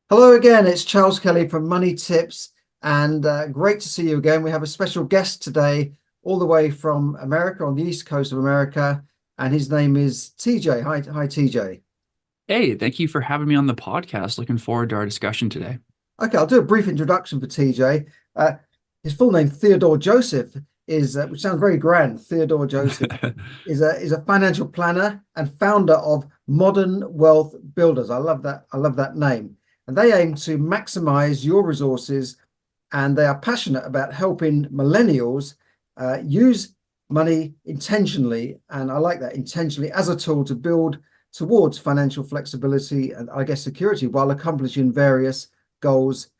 Hello again, it's Charles Kelly from Money Tips, and great to see you again. We have a special guest today, all the way from America, on the East Coast of America, and his name is TJ. Hi, TJ. Hey, thank you for having me on the podcast. Looking forward to our discussion today. Okay, I'll do a brief introduction for TJ. Uh, his full name, Theodore Joseph, which sounds very grand. Theodore Joseph is a financial planner and founder of Modern Wealth Builders. I love that. I love that name. And they aim to maximize your resources, and they are passionate about helping millennials use money intentionally. And I like that, intentionally, as a tool to build towards financial flexibility and, I guess, security, while accomplishing various goals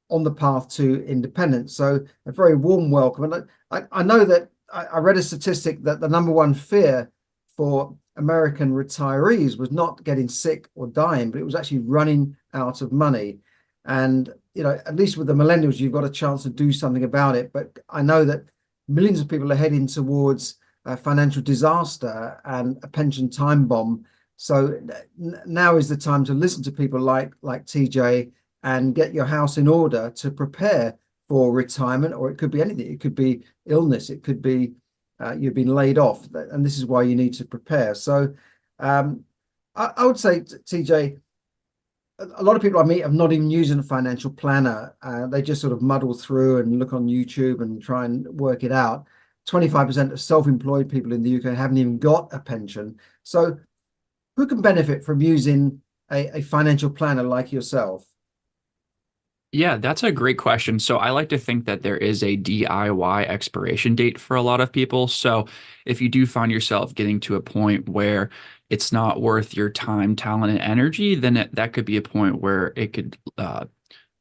on the path to independence. So a very warm welcome. And I know that I read a statistic that the number one fear for American retirees was not getting sick or dying, but it was actually running out of money. And, at least with the millennials, you've got a chance to do something about it. But I know that millions of people are heading towards financial disaster and a pension time bomb. So now is the time to listen to people like TJ and get your house in order to prepare for retirement, or it could be anything. It could be illness. It could be you've been laid off, and this is why you need to prepare. So um, I would say, TJ, a lot of people I meet have not even using a financial planner. They just sort of muddle through and look on YouTube and try and work it out. 25% of self-employed people in the UK haven't even got a pension. So who can benefit from using a financial planner like yourself? Yeah, that's a great question. So I like to think that there is a DIY expiration date for a lot of people. So if you do find yourself getting to a point where it's not worth your time, talent, and energy, then that could be a point where it could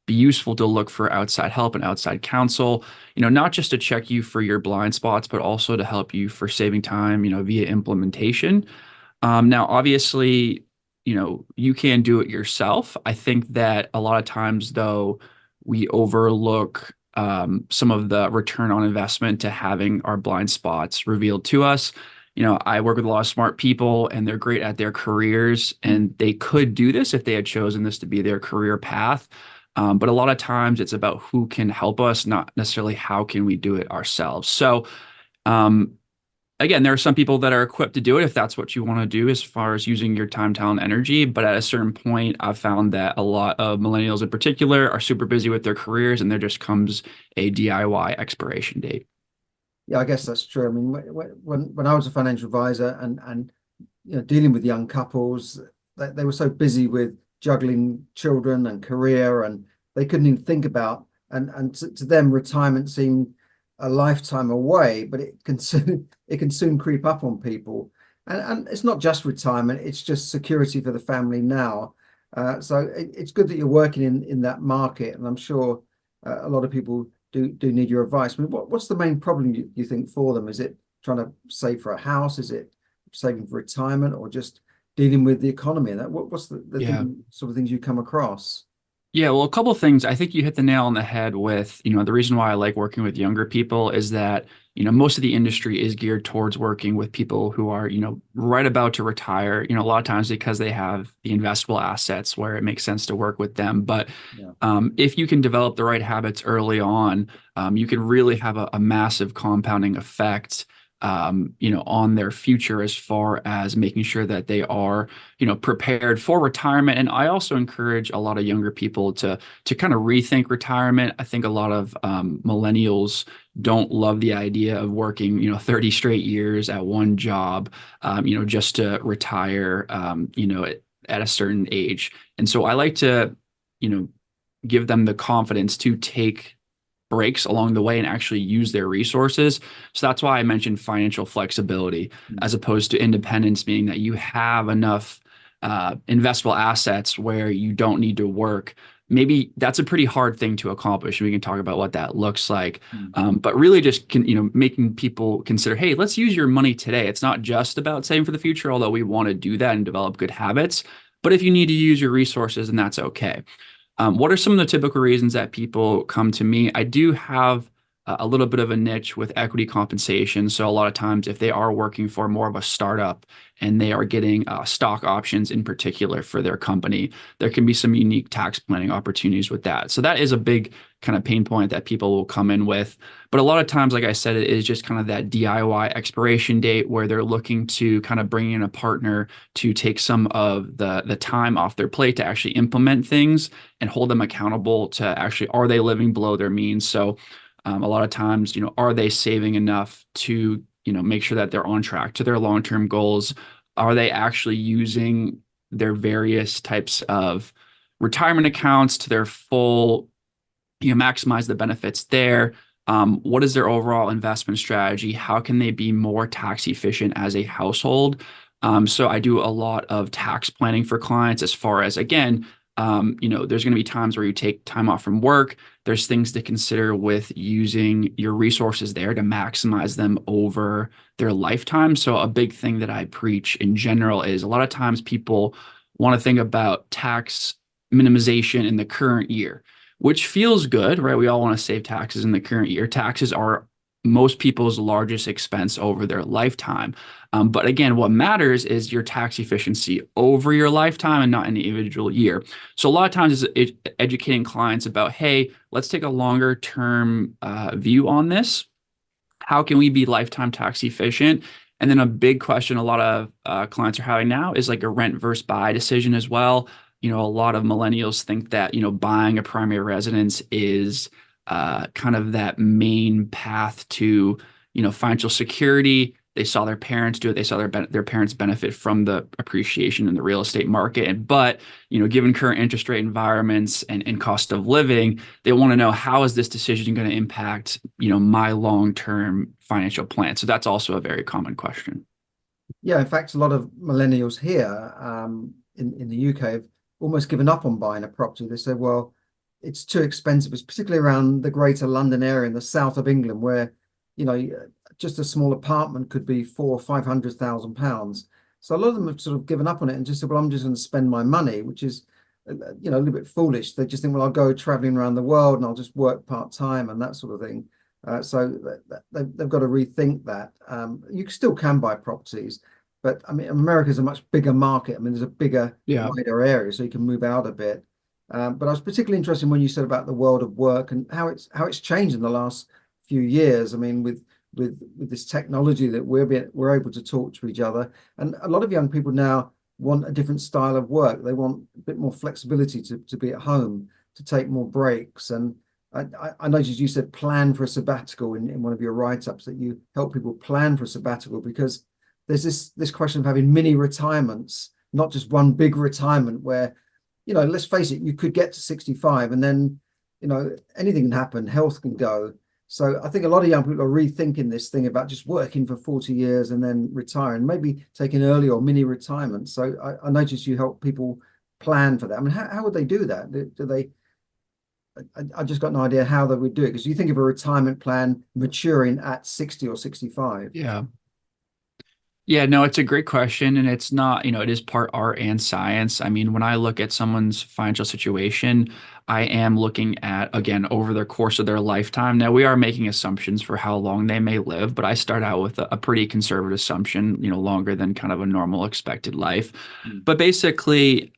be useful to look for outside help and outside counsel, not just to check you for your blind spots, but also to help you for saving time, via implementation. Now, obviously, you can do it yourself. I think that a lot of times, though, we overlook some of the return on investment to having our blind spots revealed to us. I work with a lot of smart people and they're great at their careers and they could do this if they had chosen this to be their career path. But a lot of times it's about who can help us, not necessarily how can we do it ourselves. So, um, again, there are some people that are equipped to do it if that's what you want to do as far as using your time, talent, energy. But at a certain point, I've found that a lot of millennials in particular are super busy with their careers and there just comes a DIY expiration date. Yeah, I guess that's true. I mean, when I was a financial advisor and dealing with young couples, they were so busy with juggling children and career, and they couldn't even think about, and to them retirement seemed a lifetime away, but it can soon creep up on people. And it's not just retirement, it's just security for the family now. So it's good that you're working in that market, and I'm sure a lot of people do need your advice. I mean, what's the main problem you think for them? Is it trying to save for a house? Is it saving for retirement, or just dealing with the economy? And what's the Yeah. sort of things you come across? Yeah, well, a couple of things. I think you hit the nail on the head with, the reason why I like working with younger people is that, most of the industry is geared towards working with people who are, right about to retire, a lot of times because they have the investable assets where it makes sense to work with them. But Yeah. if you can develop the right habits early on, you can really have a massive compounding effect on their future as far as making sure that they are, prepared for retirement. And I also encourage a lot of younger people to kind of rethink retirement. I think a lot of millennials don't love the idea of working, 30 straight years at one job, just to retire, at a certain age. And so I like to, you know, give them the confidence to take breaks along the way and actually use their resources. So that's why I mentioned financial flexibility as opposed to independence, meaning that you have enough investable assets where you don't need to work. Maybe that's a pretty hard thing to accomplish. We can talk about what that looks like. Mm. But really just making people consider, hey, let's use your money today. It's not just about saving for the future, although we want to do that and develop good habits. But if you need to use your resources, and that's okay. What are some of the typical reasons that people come to me? I do have a little bit of a niche with equity compensation. So a lot of times if they are working for more of a startup and they are getting stock options in particular for their company, there can be some unique tax planning opportunities with that. So that is a big kind of pain point that people will come in with. But a lot of times, like I said, it is just kind of that DIY expiration date where they're looking to kind of bring in a partner to take some of the time off their plate to actually implement things and hold them accountable to actually, are they living below their means? So a lot of times, are they saving enough to, make sure that they're on track to their long-term goals? Are they actually using their various types of retirement accounts to their full, maximize the benefits there? What is their overall investment strategy? How can they be more tax efficient as a household? So I do a lot of tax planning for clients as far as, again, there's going to be times where you take time off from work. There's things to consider with using your resources there to maximize them over their lifetime. So a big thing that I preach in general is a lot of times people want to think about tax minimization in the current year, which feels good, right? We all want to save taxes in the current year. Taxes are most people's largest expense over their lifetime. But again, what matters is your tax efficiency over your lifetime and not an individual year. So a lot of times it's educating clients about, hey, let's take a longer term view on this. How can we be lifetime tax efficient? And then a big question a lot of clients are having now is like a rent versus buy decision as well. A lot of millennials think that, buying a primary residence is kind of that main path to, financial security. They saw their parents do it. They saw their parents benefit from the appreciation in the real estate market. But, given current interest rate environments and cost of living, they want to know, how is this decision going to impact, my long-term financial plan? So that's also a very common question. Yeah, in fact, a lot of millennials here in the UK have almost given up on buying a property. They say, well, it's too expensive. It's particularly around the greater London area in the south of England, where, just a small apartment could be £400,000 or £500,000. So a lot of them have sort of given up on it and just said, well, I'm just going to spend my money, which is, a little bit foolish. They just think, well, I'll go traveling around the world and I'll just work part-time and that sort of thing. So they've got to rethink that. You still can buy properties, but I mean, America is a much bigger market. I mean, there's a bigger, wider area, so you can move out a bit. But I was particularly interested when you said about the world of work and how it's changed in the last few years. I mean, with this technology that we're able to talk to each other, and a lot of young people now want a different style of work. They want a bit more flexibility to be at home, to take more breaks. And I noticed you said plan for a sabbatical in one of your write-ups, that you help people plan for a sabbatical, because there's this question of having mini retirements, not just one big retirement where, let's face it, you could get to 65 and then, anything can happen, health can go. So I think a lot of young people are rethinking this thing about just working for 40 years and then retiring, maybe taking early or mini retirement. So I noticed you help people plan for that. I mean, how would they do that? Do they? I just got no idea how they would do it, because you think of a retirement plan maturing at 60 or 65. Yeah. Yeah, no, it's a great question. And it's not, it is part art and science. I mean, when I look at someone's financial situation, I am looking at, again, over the course of their lifetime. Now, we are making assumptions for how long they may live, but I start out with a pretty conservative assumption, longer than kind of a normal expected life. But basically,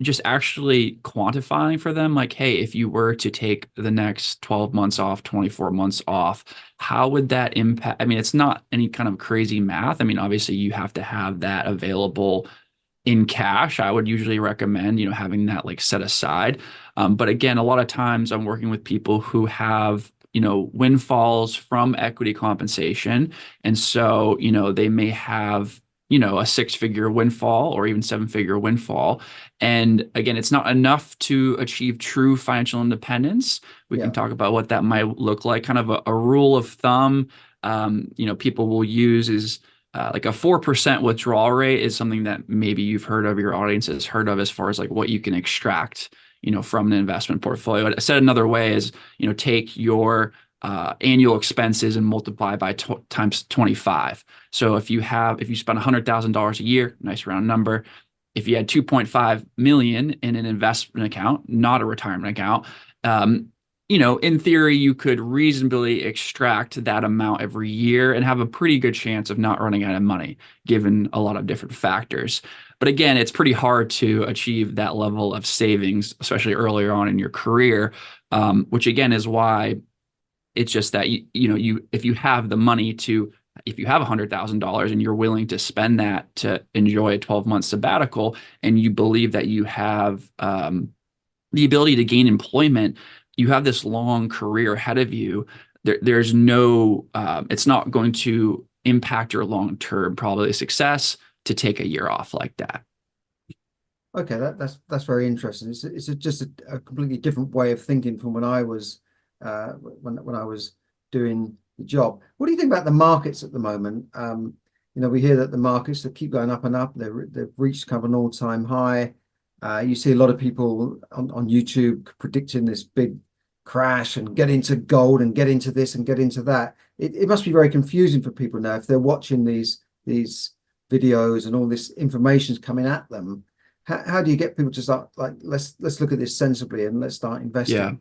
just actually quantifying for them, like, hey, if you were to take the next 12 months off, 24 months off, how would that impact? I mean, it's not any kind of crazy math. I mean, obviously, you have to have that available in cash. I would usually recommend, having that like set aside. But again, a lot of times I'm working with people who have, windfalls from equity compensation. And so, they may have, a six-figure windfall or even seven-figure windfall. And again, it's not enough to achieve true financial independence. We can talk about what that might look like. Kind of a rule of thumb, people will use is like a 4% withdrawal rate is something that maybe you've heard of, your audience has heard of, as far as like what you can extract, from an investment portfolio. Said another way is, take your annual expenses and multiply by times 25. So if you spend $100,000 a year, nice round number, if you had 2.5 million in an investment account, not a retirement account, in theory, you could reasonably extract that amount every year and have a pretty good chance of not running out of money, given a lot of different factors. But again, it's pretty hard to achieve that level of savings, especially earlier on in your career, which again is why it's just that if you have the money to if you have $100,000 and you're willing to spend that to enjoy a 12-month sabbatical, and you believe that you have the ability to gain employment, you have this long career ahead of you. There's no, it's not going to impact your long-term probability of success to take a year off like that. Okay, that's very interesting. It's just a completely different way of thinking from when I was when I was doing the job. What do you think about the markets at the moment? We hear that the markets that keep going up and up. They've reached kind of an all-time high. You see a lot of people on YouTube predicting this big crash and get into gold and get into this and get into that. It must be very confusing for people now if they're watching these videos and all this information is coming at them. How do you get people to start like let's look at this sensibly and let's start investing? Yeah.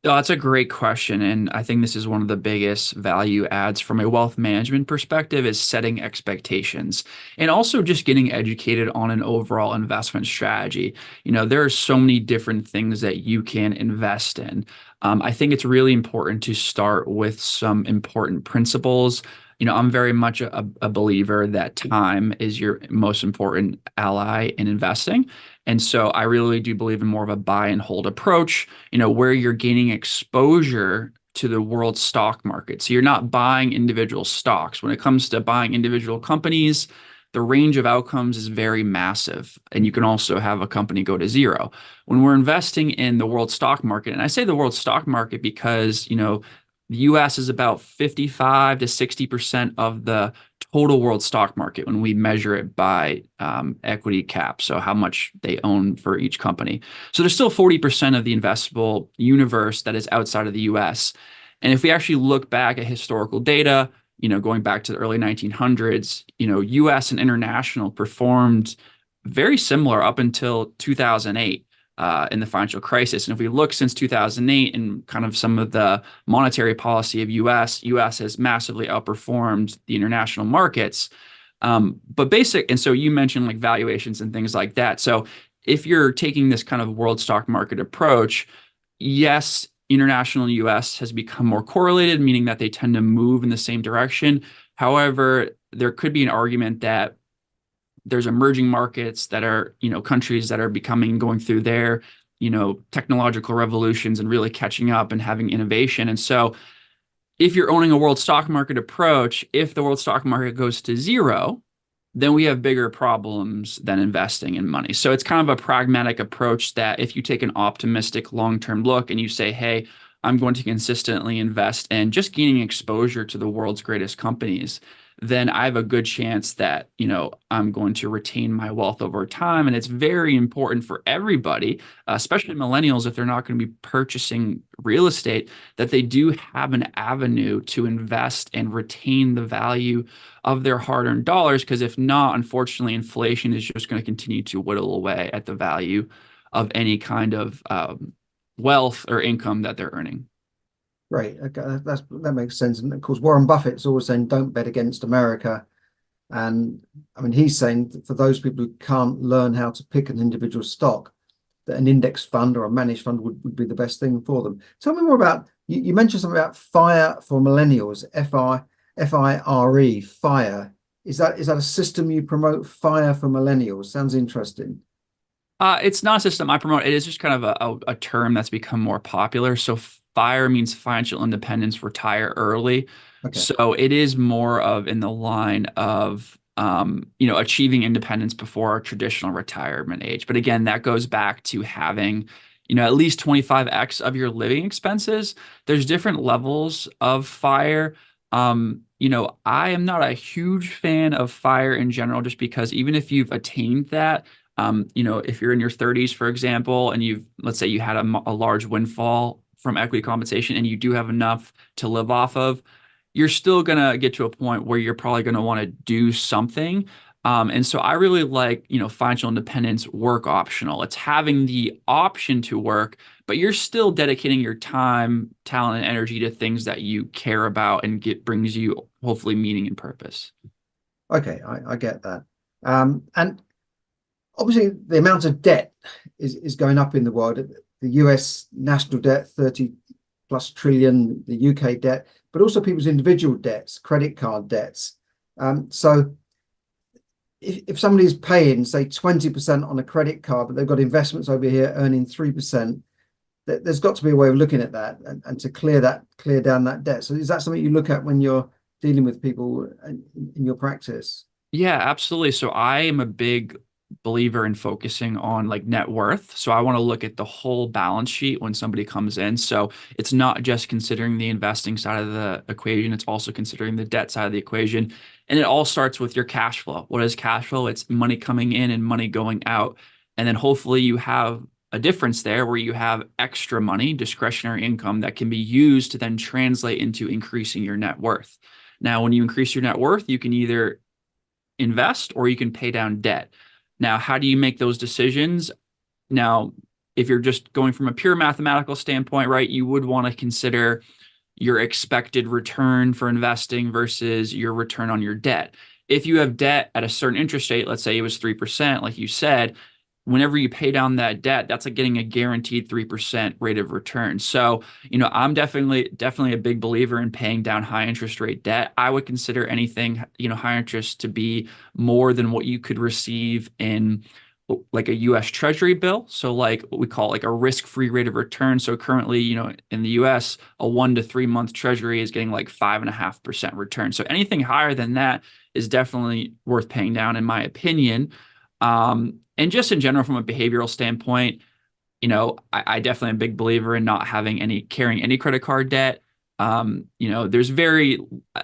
Oh, that's a great question. And I think this is one of the biggest value adds from a wealth management perspective is setting expectations and also just getting educated on an overall investment strategy. There are so many different things that you can invest in. I think it's really important to start with some important principles. I'm very much a believer that time is your most important ally in investing. And so I really do believe in more of a buy and hold approach, where you're gaining exposure to the world stock market. So you're not buying individual stocks. When it comes to buying individual companies, the range of outcomes is very massive. And you can also have a company go to zero. When we're investing in the world stock market, and I say the world stock market because, the US is about 55 to 60% of the total world stock market when we measure it by equity cap, so how much they own for each company. So there's still 40% of the investable universe that is outside of the US. And if we actually look back at historical data, going back to the early 1900s, US and international performed very similar up until 2008. In the financial crisis. And if we look since 2008 and kind of some of the monetary policy of US has massively outperformed the international markets. And so you mentioned like valuations and things like that. So if you're taking this kind of world stock market approach, yes, international and US has become more correlated, meaning that they tend to move in the same direction. However, there could be an argument that there's emerging markets that are, countries that are going through their, technological revolutions and really catching up and having innovation. And so if you're owning a world stock market approach, if the world stock market goes to zero, then we have bigger problems than investing in money. So it's kind of a pragmatic approach that if you take an optimistic long-term look and you say, hey, I'm going to consistently invest in just gaining exposure to the world's greatest companies, then I have a good chance that, I'm going to retain my wealth over time. And it's very important for everybody, especially millennials, if they're not going to be purchasing real estate, that they do have an avenue to invest and retain the value of their hard-earned dollars. Because if not, unfortunately, inflation is just going to continue to whittle away at the value of any kind of wealth or income that they're earning. Right. Okay, that makes sense. And of course, Warren Buffett's always saying, "Don't bet against America." And I mean, he's saying that for those people who can't learn how to pick an individual stock, that an index fund or a managed fund would be the best thing for them. Tell me more about you mentioned something about FIRE for millennials. F-I-R-E, FIRE. Is that a system you promote? FIRE for millennials. Sounds interesting. It's not a system I promote. It is just kind of a term that's become more popular. So FIRE means financial independence, retire early. Okay. So it is more of in the line of achieving independence before our traditional retirement age. But again, that goes back to having at least 25x of your living expenses. There's different levels of FIRE. I am not a huge fan of FIRE in general, just because even if you've attained that, if you're in your 30s, for example, and let's say you had a large windfall from equity compensation and you do have enough to live off of, you're still going to get to a point where you're probably going to want to do something. And so I really like, financial independence, work optional. It's having the option to work, but you're still dedicating your time, talent, and energy to things that you care about and brings you hopefully meaning and purpose. Okay, I get that. And obviously, the amount of debt is going up in the world. The US national debt, 30 plus trillion, the UK debt, but also people's individual debts, credit card debts. So if somebody's paying, say, 20% on a credit card, but they've got investments over here earning 3%, there's got to be a way of looking at that and to clear down that debt. So is that something you look at when you're dealing with people in your practice? Yeah, absolutely. So I am a big believer in focusing on like net worth. So I want to look at the whole balance sheet when somebody comes in. So it's not just considering the investing side of the equation, it's also considering the debt side of the equation. And it all starts with your cash flow. What is cash flow? It's money coming in and money going out. And then hopefully you have a difference there where you have extra money, discretionary income that can be used to then translate into increasing your net worth. Now, when you increase your net worth, you can either invest or you can pay down debt. Now, how do you make those decisions? Now, if you're just going from a pure mathematical standpoint, right, you would want to consider your expected return for investing versus your return on your debt. If you have debt at a certain interest rate, let's say it was 3%, like you said, whenever you pay down that debt, that's like getting a guaranteed 3% rate of return. So, I'm definitely a big believer in paying down high interest rate debt. I would consider anything, high interest to be more than what you could receive in like a US Treasury bill. So like what we call like a risk-free rate of return. So currently, in the US, a 1 to 3 month Treasury is getting like 5.5% return. So anything higher than that is definitely worth paying down, in my opinion. And just in general, from a behavioral standpoint, I definitely am a big believer in not carrying any credit card debt. There's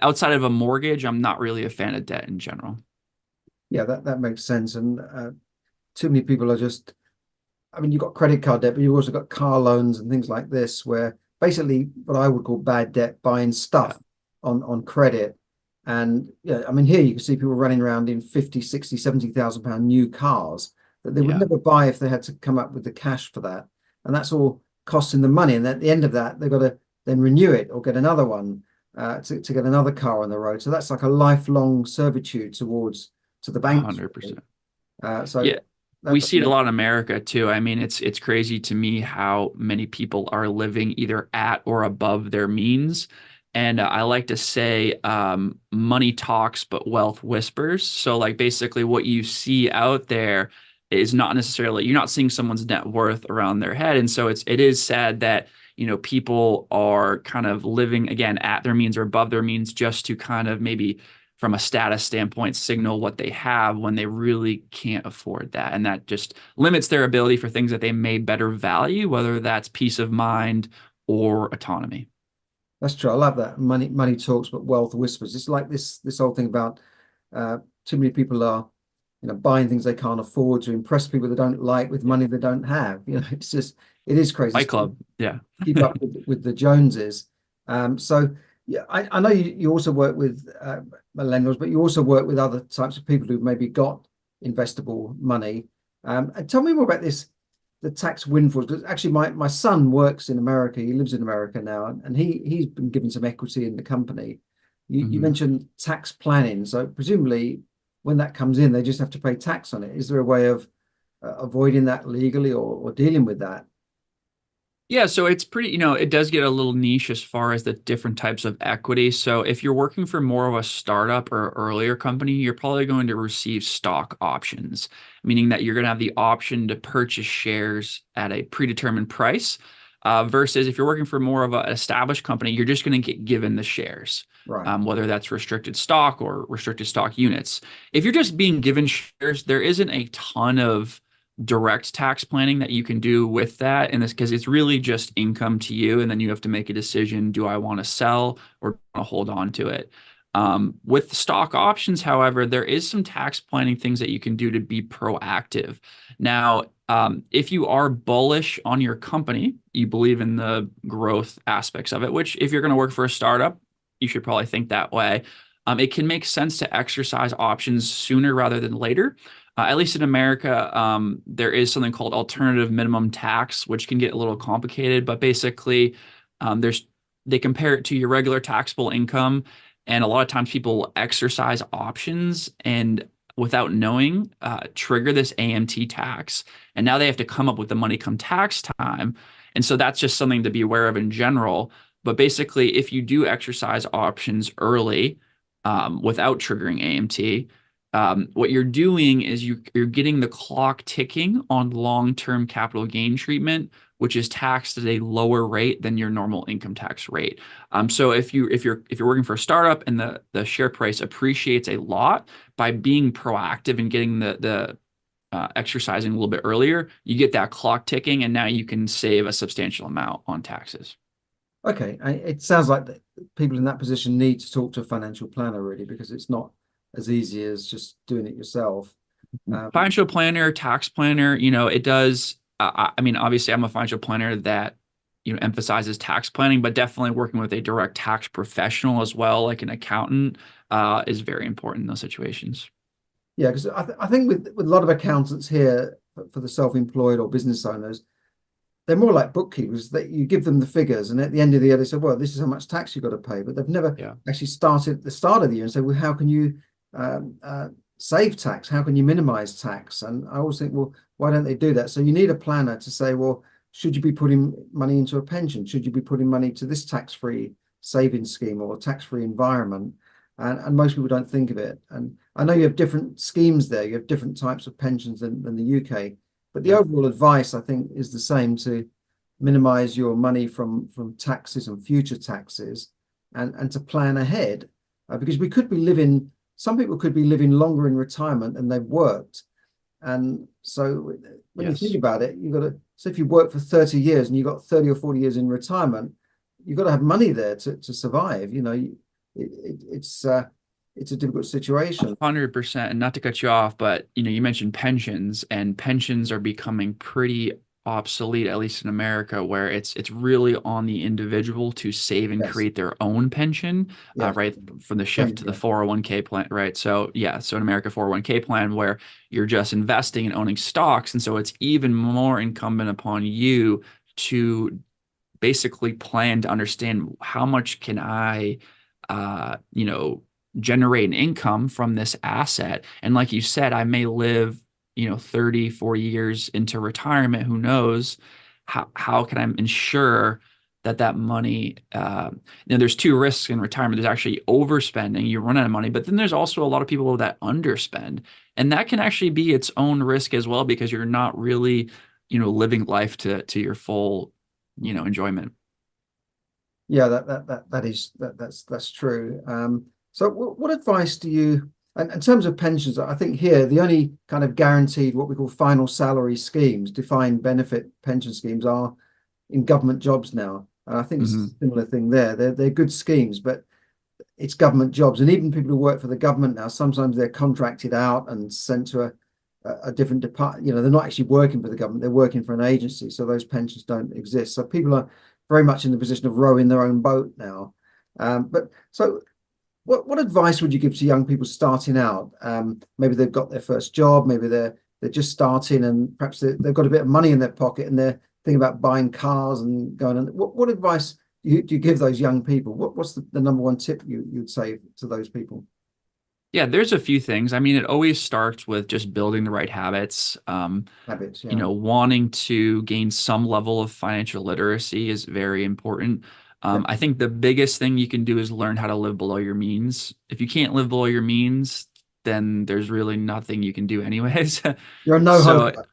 outside of a mortgage, I'm not really a fan of debt in general. Yeah, that makes sense. And too many people are just, I mean, you've got credit card debt, but you've also got car loans and things like this, where basically what I would call bad debt, buying Yeah, stuff on credit. And yeah, I mean, here you can see people running around in 50, 60, 70,000 pound new cars that they would yeah, never buy if they had to come up with the cash for that. And that's all costing them money. And at the end of that, they've got to then renew it or get another one to get another car on the road. So that's like a lifelong servitude towards to the banks. 100%. So Yeah, that we doesn't see it a make. lot in America too. I mean, it's crazy to me how many people are living either at or above their means. And I like to say, money talks, but wealth whispers. So, like, basically, what you see out there is not necessarily, you're not seeing someone's net worth around their head. And so it is sad that, people are kind of living again at their means or above their means just to kind of maybe from a status standpoint signal what they have when they really can't afford that. And that just limits their ability for things that they may better value, whether that's peace of mind or autonomy. That's true. I love that. Money talks, but wealth whispers. It's like this whole thing about too many people are, buying things they can't afford to impress people they don't like with money they don't have. It's just it is crazy. Fight It's Club. Yeah. keep up with the Joneses. So yeah, I know you also work with millennials, but you also work with other types of people who've maybe got investable money. And tell me more about the tax windfalls. Because actually, my son works in America. He lives in America now, and he's been given some equity in the company. You Mhm. mentioned tax planning, so presumably when that comes in, they just have to pay tax on it. Is there a way of avoiding that legally or dealing with that? Yeah, so it's pretty, it does get a little niche as far as the different types of equity. So if you're working for more of a startup or earlier company, you're probably going to receive stock options, meaning that you're going to have the option to purchase shares at a predetermined price. Versus if you're working for more of an established company, you're just going to get given the shares, Right. whether that's restricted stock or restricted stock units. If you're just being given shares, there isn't a ton of direct tax planning that you can do with that. And this because it's really just income to you. And then you have to make a decision, do I want to sell or want to hold on to it? With stock options, however, there is some tax planning things that you can do to be proactive. Now, if you are bullish on your company, you believe in the growth aspects of it, which if you're going to work for a startup, you should probably think that way. It can make sense to exercise options sooner rather than later. At least in America, there is something called alternative minimum tax, which can get a little complicated, but basically, they compare it to your regular taxable income, and a lot of times people will exercise options and without knowing, trigger this AMT tax, and now they have to come up with the money come tax time, and so that's just something to be aware of in general. But basically, if you do exercise options early, without triggering AMT, what you're doing is you're getting the clock ticking on long-term capital gain treatment, which is taxed at a lower rate than your normal income tax rate. So if you're working for a startup and the share price appreciates a lot, by being proactive and getting the exercising a little bit earlier, you get that clock ticking, and now you can save a substantial amount on taxes. Okay, it sounds like people in that position need to talk to a financial planner really, because it's not as easy as just doing it yourself. Financial planner, tax planner, it does. I mean, obviously, I'm a financial planner that, emphasizes tax planning, but definitely working with a direct tax professional as well, like an accountant, is very important in those situations. Yeah, because I think with a lot of accountants here for the self-employed or business owners, they're more like bookkeepers, that you give them the figures and at the end of the year they say, well, this is how much tax you've got to pay, but they've never Yeah. actually started at the start of the year and say, well, how can you save tax? How can you minimize tax? And I always think, well, why don't they do that? So you need a planner to say, well, should you be putting money into a pension? Should you be putting money to this tax-free savings scheme or tax-free environment? And most people don't think of it. And I know you have different schemes there. You have different types of pensions than the UK. But the Yeah. overall advice, I think, is the same: to minimize your money from taxes and future taxes, and to plan ahead, because we could be living. Some people could be living longer in retirement than they've worked, and so when you think Yes. about it, you've got to. So if you work for 30 years and you've got 30 or 40 years in retirement, you've got to have money there to survive. It's it's a difficult situation. 100%. And not to cut you off, but you mentioned pensions, and pensions are becoming pretty obsolete, at least in America, where it's really on the individual to save and Yes, create their own pension, yes, right? From the shift same to the here. 401k plan, right? So yeah, so in America, 401k plan where you're just investing and owning stocks, and so it's even more incumbent upon you to basically plan to understand how much can I, uh, you know, generate an income from this asset. And like you said, I may live, 30, 40 years into retirement. Who knows? How can I ensure that money, there's two risks in retirement. There's actually overspending, you run out of money, but then there's also a lot of people that underspend. And that can actually be its own risk as well, because you're not really, living life to your full, enjoyment. Yeah, that's true. So what advice do you, and in terms of pensions, I think here the only kind of guaranteed what we call final salary schemes, defined benefit pension schemes, are in government jobs now. And I think it's Hmm. a similar thing there. They're good schemes, but it's government jobs. And even people who work for the government now, sometimes they're contracted out and sent to a different department. They're not actually working for the government, they're working for an agency. So those pensions don't exist. So people are very much in the position of rowing their own boat now. But so what advice would you give to young people starting out? Maybe they've got their first job, maybe they're just starting, and perhaps they've got a bit of money in their pocket and they're thinking about buying cars and going on. What advice do you give those young people? What's the number one tip you'd say to those people? Yeah, there's a few things. I mean, it always starts with just building the right habits. Habits, yeah. Wanting to gain some level of financial literacy is very important. I Definitely. think the biggest thing you can do is learn how to live below your means. If you can't live below your means, then there's really nothing you can do anyways. You're a So no-hoper.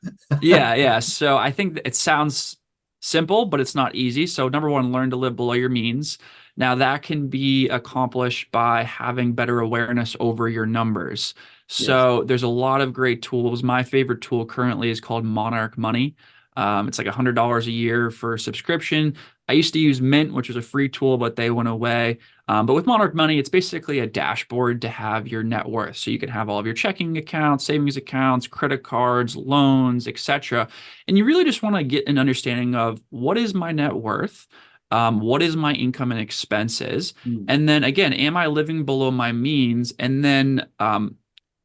yeah, yeah. So I think that it sounds simple, but it's not easy. So number one, learn to live below your means. Now that can be accomplished by having better awareness over your numbers. Yes. So there's a lot of great tools. My favorite tool currently is called Monarch Money. It's like $100 a year for subscription. I used to use Mint, which was a free tool, but they went away. But with Monarch Money, it's basically a dashboard to have your net worth. So you can have all of your checking accounts, savings accounts, credit cards, loans, etc. And you really just want to get an understanding of what is my net worth, What is my income and expenses? Mm. And then again, am I living below my means? And then,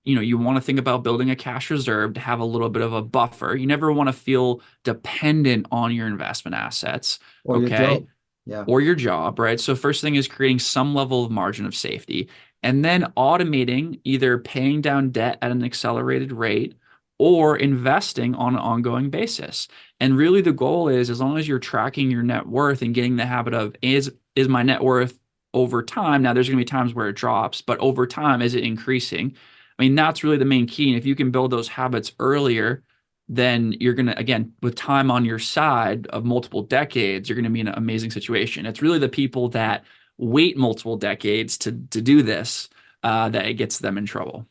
you want to think about building a cash reserve to have a little bit of a buffer. You never want to feel dependent on your investment assets. Or your Okay. job. Yeah. Or your job, right? So first thing is creating some level of margin of safety and then automating either paying down debt at an accelerated rate or investing on an ongoing basis. And really the goal is as long as you're tracking your net worth and getting the habit of is my net worth over time. Now there's going to be times where it drops, but over time is it increasing? I mean, that's really the main key. And if you can build those habits earlier, then you're going to, again, with time on your side of multiple decades, you're going to be in an amazing situation. It's really the people that wait multiple decades to do this that it gets them in trouble.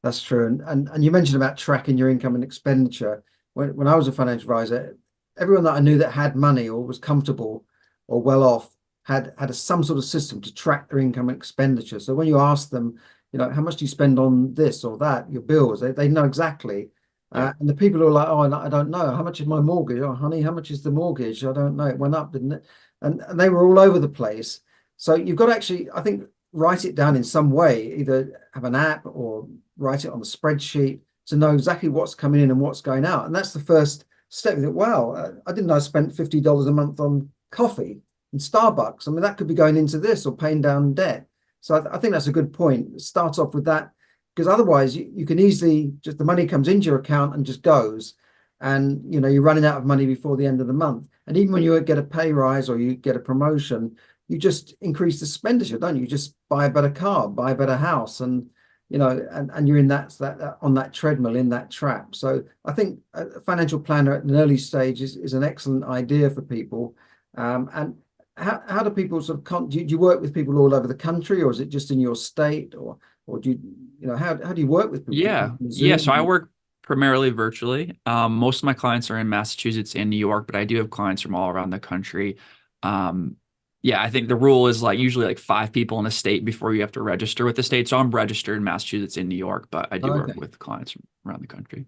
That's true. And you mentioned about tracking your income and expenditure. When I was a financial advisor, everyone that I knew that had money or was comfortable or well off had some sort of system to track their income and expenditure. So when you ask them, how much do you spend on this or that, your bills, they know exactly. Yep. And the people who are like, oh, I don't know, how much is my mortgage? Oh, honey, how much is the mortgage? I don't know. It went up, didn't it? And they were all over the place. So you've got to actually, I think, write it down in some way, either have an app or write it on a spreadsheet to know exactly what's coming in and what's going out. And that's the first step. You think, wow, I didn't know I spent $50 a month on coffee in Starbucks. I mean, that could be going into this or paying down debt. So I think that's a good point. Start off with that, because otherwise you can easily just the money comes into your account and just goes. And you're running out of money before the end of the month. And even when you get a pay rise or you get a promotion, you just increase the expenditure, don't you? You just buy a better car, buy a better house, and and you're in that on that treadmill, in that trap. So I think a financial planner at an early stage is an excellent idea for people. And how do people sort of do you work with people all over the country, or is it just in your state, or do how do you work with people? Do you Yeah. work on Yeah. So I Zoom? work primarily virtually. Most of my clients are in Massachusetts and New York, but I do have clients from all around the country. Um, yeah, I think the rule is like usually like 5 people in a state before you have to register with the state. So I'm registered in Massachusetts and New York, but I do work Okay. with clients from around the country.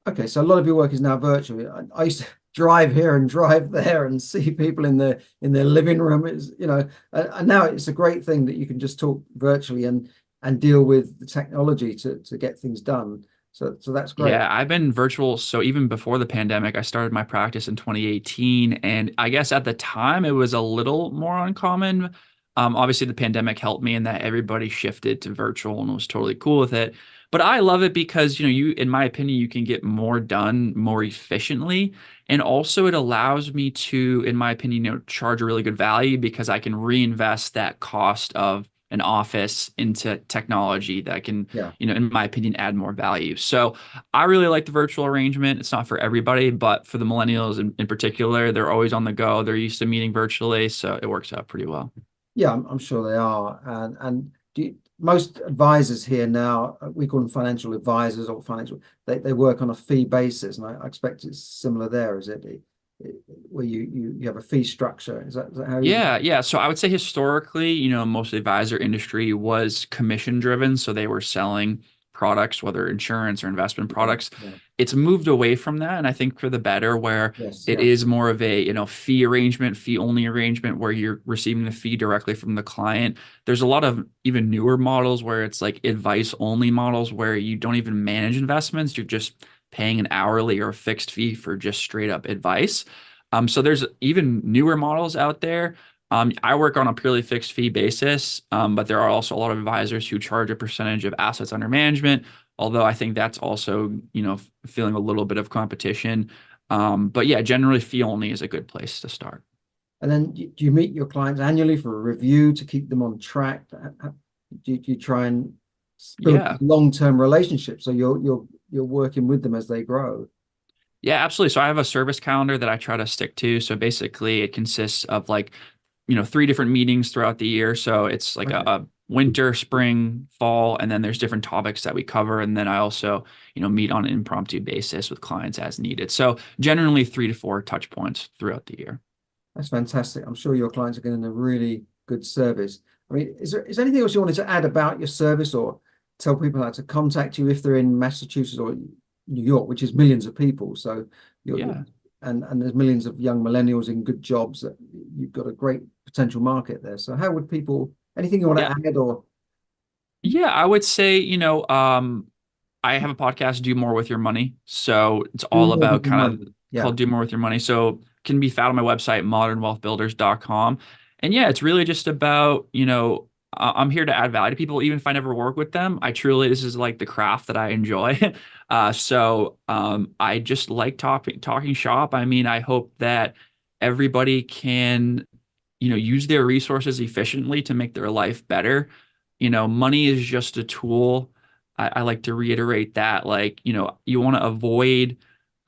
Okay, so a lot of your work is now virtual. I used to drive here and drive there and see people in their living room. And now it's a great thing that you can just talk virtually and deal with the technology to get things done. So that's great. Yeah, I've been virtual. So even before the pandemic, I started my practice in 2018. And I guess at the time it was a little more uncommon. Obviously, the pandemic helped me in that everybody shifted to virtual and was totally cool with it. But I love it because, in my opinion, you can get more done more efficiently. And also it allows me to, in my opinion, charge a really good value because I can reinvest that cost of an office into technology that can, Yeah. in my opinion, add more value. So I really like the virtual arrangement. It's not for everybody, but for the millennials in particular, they're always on the go. They're used to meeting virtually, so it works out pretty well. Yeah, I'm sure they are. And most advisors here now, we call them financial advisors or financial, they work on a fee basis, and I expect it's similar there, is it? Where you have a fee structure. Is that how you? Yeah, yeah. So I would say historically, most of the advisor industry was commission driven. So they were selling products, whether insurance or investment Yeah, products. yeah. It's moved away from that. And I think for the better, where Yes, it yeah. is more of a, fee arrangement, fee only arrangement where you're receiving the fee directly from the client. There's a lot of even newer models where it's like advice only models where you don't even manage investments. You're just paying an hourly or a fixed fee for just straight up advice. So there's even newer models out there. I work on a purely fixed fee basis, but there are also a lot of advisors who charge a percentage of assets under management, although I think that's also, feeling a little bit of competition. But yeah, generally fee only is a good place to start. And then do you meet your clients annually for a review to keep them on track? Do you try and build Yeah. long-term relationships so you're working with them as they grow? Yeah, absolutely. So I have a service calendar that I try to stick to. So basically it consists of like, 3 different meetings throughout the year. So it's like a, Okay. a winter, spring, fall, and then there's different topics that we cover. And then I also, meet on an impromptu basis with clients as needed. So generally 3 to 4 touch points throughout the year. That's fantastic. I'm sure your clients are getting a really good service. I mean, is there anything else you wanted to add about your service, or tell people how to contact you if they're in Massachusetts or New York, which is millions of people? So you're Yeah. and there's millions of young millennials in good jobs that you've got a great potential market there. So how would people, anything you want Yeah. to add or Yeah, I would say, I have a podcast, Do More With Your Money. So it's do all more about with your kind money? of Yeah. called Do More With Your Money. So can be found on my website, modernwealthbuilders.com. And yeah, it's really just about, I'm here to add value to people, even if I never work with them. This is like the craft that I enjoy. I just like talking shop. I mean, I hope that everybody can, use their resources efficiently to make their life better. Money is just a tool. I like to reiterate that, like, you want to avoid,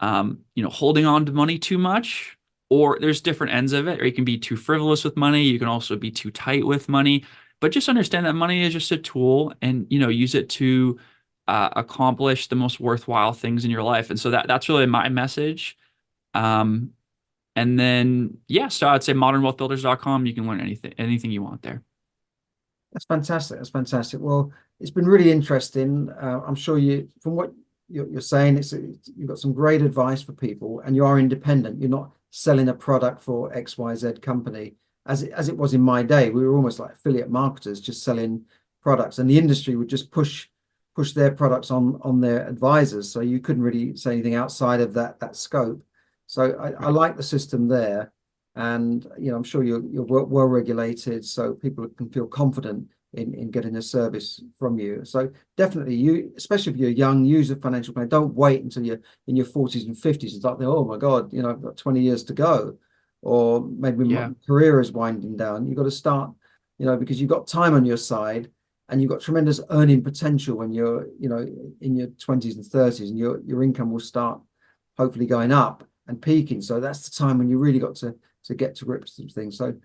holding on to money too much, or there's different ends of it, or you can be too frivolous with money. You can also be too tight with money, but just understand that money is just a tool and, use it to accomplish the most worthwhile things in your life. And so that's really my message. Um, and then, yeah, so I'd say modernwealthbuilders.com. You can learn anything you want there. That's fantastic. That's fantastic. Well, it's been really interesting. I'm sure from what you're saying, you've got some great advice for people, and you are independent. You're not selling a product for XYZ company, as it was in my day. We were almost like affiliate marketers, just selling products, and the industry would just push their products on their advisors. So you couldn't really say anything outside of that scope. So I Right. like the system there. And I'm sure you're well regulated, so people can feel confident in getting a service from you. So definitely, especially if you're young, use a financial plan. Don't wait until you're in your 40s and 50s and start thinking, oh my God, I've got 20 years to go, or maybe my Yeah. career is winding down. You've got to start, because you've got time on your side, and you've got tremendous earning potential when you're, in your 20s and 30s, and your income will start hopefully going up and peaking. So that's the time when you really got to get to grips with things. So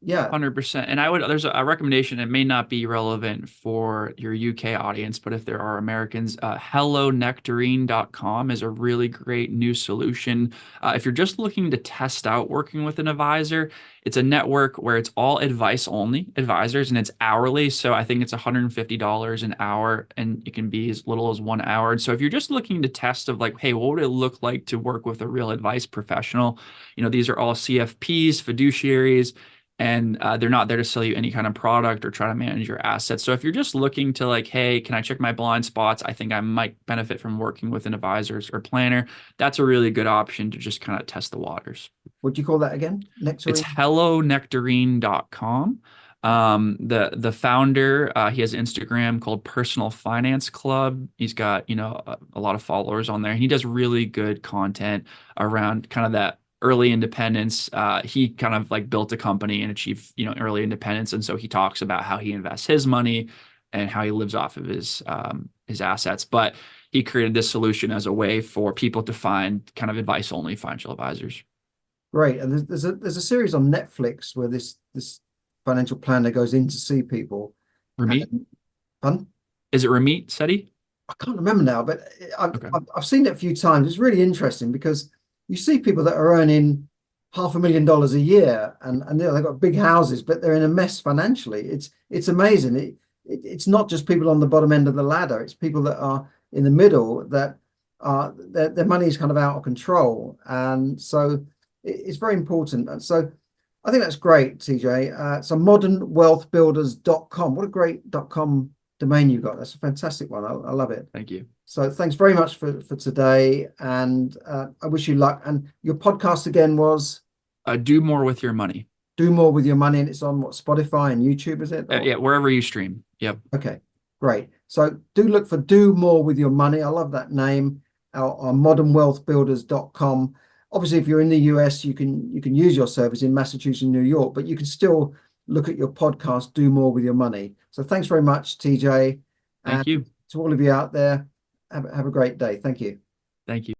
yeah. 100%. And there's a recommendation. It may not be relevant for your UK audience, but if there are Americans, hellonectarine.com is a really great new solution. If you're just looking to test out working with an advisor, it's a network where it's all advice only advisors and it's hourly. So I think it's $150 an hour and it can be as little as 1 hour. And so if you're just looking to test of like, hey, what would it look like to work with a real advice professional? These are all CFPs, fiduciaries, and they're not there to sell you any kind of product or try to manage your assets. So if you're just looking to like, hey, can I check my blind spots? I think I might benefit from working with an advisor or planner. That's a really good option to just kind of test the waters. What do you call that again? It's Nectarine? hellonectarine.com. The founder, he has an Instagram called Personal Finance Club. He's got, a lot of followers on there. He does really good content around kind of that early independence. He kind of like built a company and achieved, early independence. And so he talks about how he invests his money and how he lives off of his assets. But he created this solution as a way for people to find kind of advice only financial advisors. Great. And there's a series on Netflix where this financial planner goes in to see people. Ramit? And pardon? Is it Ramit Sethi? I can't remember now, but I've, Okay. I've I've seen it a few times. It's really interesting because you see people that are earning $500,000 a year, and they've got big houses, but they're in a mess financially. It's amazing. It's not just people on the bottom end of the ladder. It's people that are in the middle that are their money is kind of out of control, and so it's very important. And so I think that's great, TJ. So modernwealthbuilders.com. What a great .com domain you got. That's a fantastic one. I love it. Thank you. So thanks very much for today, and I wish you luck. And your podcast again was Do more with your money. Do More With Your Money, and it's on what, Spotify and YouTube, is it? Yeah, wherever you stream. Yep. Okay, great. So do look for Do More With Your Money. I love that name. On modernwealthbuilders.com. Obviously, if you're in the US, you can use your service in Massachusetts and New York, but you can still look at your podcast, Do More With Your Money. So thanks very much, TJ. Thank And you. to all of you out there, have a great day. Thank you. Thank you.